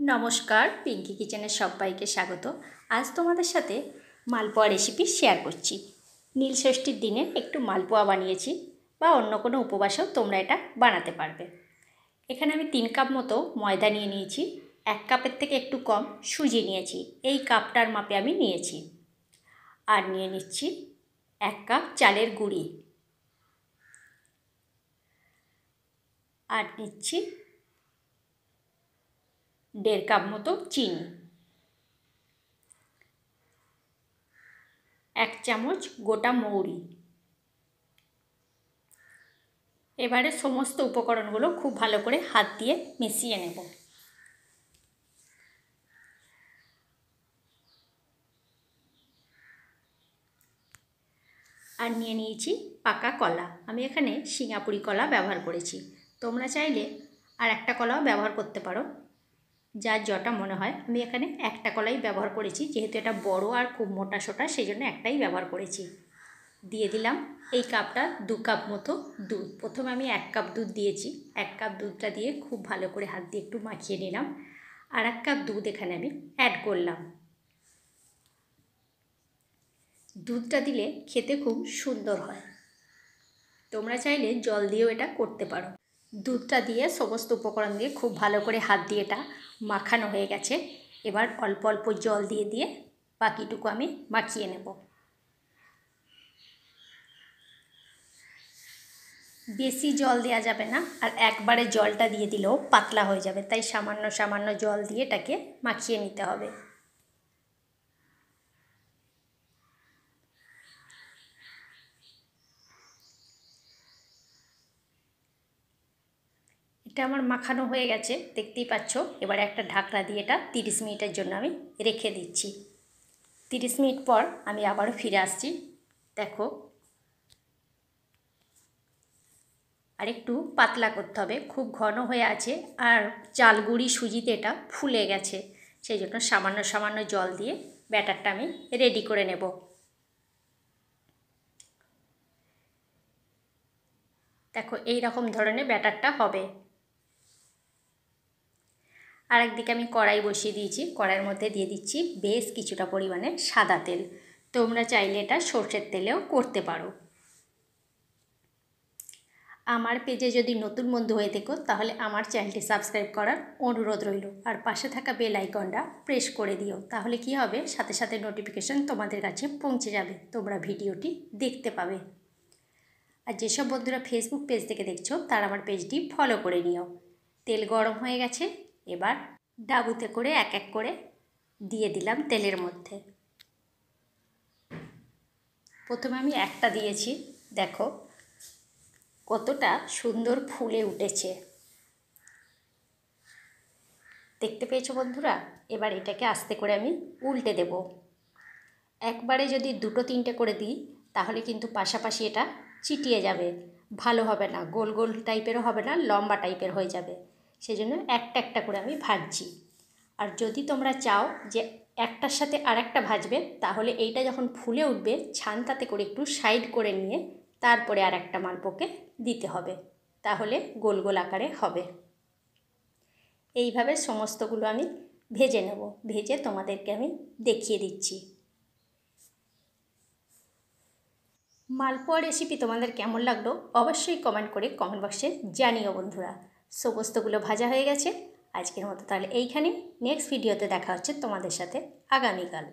নমস্কার, পিঙ্কি কিচেনের সবাইকে স্বাগত। আজ তোমাদের সাথে মালপোয়া রেসিপি শেয়ার করছি। নীলষষ্ঠীর দিনে একটু মালপোয়া বানিয়েছি, বা অন্য কোনো উপবাসেও তোমরা এটা বানাতে পারবে। এখানে আমি 3 কাপ মতো ময়দা নিয়ে নিয়েছি, 1 কাপের থেকে একটু কম সুজি নিয়েছি, এই কাপটার মাপে আমি নিয়েছি। আর নিয়ে নিচ্ছি 1 কাপ চালের গুঁড়ি, আর নিচ্ছি 1.5 কাপ মতো চিনি, 1 চামচ গোটা মৌরি। এবারে সমস্ত উপকরণগুলো খুব ভালো করে হাত দিয়ে মিশিয়ে নেব। আর নিয়ে নিয়েছি পাকা কলা, আমি এখানে সিঙ্গাপুরি কলা ব্যবহার করেছি। তোমরা চাইলে আর একটা কলাও ব্যবহার করতে পারো, যার যটা মনে হয়। আমি এখানে একটা কলাই ব্যবহার করেছি, যেহেতু এটা বড় আর খুব মোটা সোটা, সেই জন্য একটাই ব্যবহার করেছি। দিয়ে দিলাম এই কাপটা 2 কাপ মতো দুধ। প্রথমে আমি 1 কাপ দুধ দিয়েছি, 1 কাপ দুধটা দিয়ে খুব ভালো করে হাত দিয়ে একটু মাখিয়ে নিলাম। আর 1 কাপ দুধ এখানে আমি অ্যাড করলাম। দুধটা দিলে খেতে খুব সুন্দর হয়। তোমরা চাইলে জল দিয়েও এটা করতে পারো। দুধটা দিয়ে সমস্ত উপকরণ দিয়ে খুব ভালো করে হাত দিয়ে এটা মাখানো হয়ে গেছে। এবার অল্প অল্প জল দিয়ে দিয়ে বাকিটুকু আমি মাখিয়ে নেব। বেশি জল দেওয়া যাবে না, আর একবারে জলটা দিয়ে দিলেও পাতলা হয়ে যাবে, তাই সামান্য সামান্য জল দিয়ে এটাকে মাখিয়ে নিতে হবে। এটা আমার মাখানো হয়ে গেছে, দেখতেই পাচ্ছ। এবারে একটা ঢাকনা দিয়ে এটা 30 মিনিটের জন্য আমি রেখে দিচ্ছি। 30 মিনিট পর আমি আবারও ফিরে আসছি। দেখো, আর একটু পাতলা করতে হবে, খুব ঘন হয়ে আছে, আর চালগুড়ি সুজিতে এটা ফুলে গেছে। সেই জন্য সামান্য সামান্য জল দিয়ে ব্যাটারটা আমি রেডি করে নেব। দেখো, এই রকম ধরনের ব্যাটারটা হবে। আর একদিকে আমি কড়াই বসিয়ে দিয়েছি, কড়াইয়ের মধ্যে দিয়ে দিচ্ছি বেশ কিছুটা পরিমাণে সাদা তেল। তোমরা চাইলে এটা সর্ষের তেলেও করতে পারো। আমার পেজে যদি নতুন বন্ধু হয়ে থেকো, তাহলে আমার চ্যানেলটি সাবস্ক্রাইব করার অনুরোধ রইল, আর পাশে থাকা বেল আইকনটা প্রেস করে দিও। তাহলে কি হবে, সাথে সাথে নোটিফিকেশন তোমাদের কাছে পৌঁছে যাবে, তোমরা ভিডিওটি দেখতে পাবে। আর যেসব বন্ধুরা ফেসবুক পেজ থেকে দেখছো, তারা আমার পেজটি ফলো করে নিও। তেল গরম হয়ে গেছে, এবার ডাবুতে করে এক এক করে দিয়ে দিলাম তেলের মধ্যে। প্রথমে আমি একটা দিয়েছি, দেখো কতটা সুন্দর ফুলে উঠেছে, দেখতে পেয়েছো বন্ধুরা। এবার এটাকে আস্তে করে আমি উল্টে দেব। একবারে যদি 2-3টে করে দিই, তাহলে কিন্তু পাশাপাশি এটা চিটিয়ে যাবে, ভালো হবে না, গোল গোল টাইপেরও হবে না, লম্বা টাইপের হয়ে যাবে। সেই জন্য একটা একটা করে আমি ভাজছি। আর যদি তোমরা চাও যে একটার সাথে আরেকটা ভাজবে, তাহলে এইটা যখন ফুলে উঠবে, ছানটাতে করে একটু সাইড করে নিয়ে তারপরে আর একটা মালপোকে দিতে হবে, তাহলে গোল গোল আকারে হবে। এইভাবে সমস্তগুলো আমি ভেজে নেব, ভেজে তোমাদেরকে আমি দেখিয়ে দিচ্ছি। মালপোয়া রেসিপি তোমাদের কেমন লাগলো অবশ্যই কমেন্ট করে কমেন্ট বক্সে জানিও বন্ধুরা। সমস্তগুলো ভাজা হয়ে গেছে। আজকের মতো তাহলে এইখানে, নেক্সট ভিডিওতে দেখা হচ্ছে তোমাদের সাথে আগামীকাল।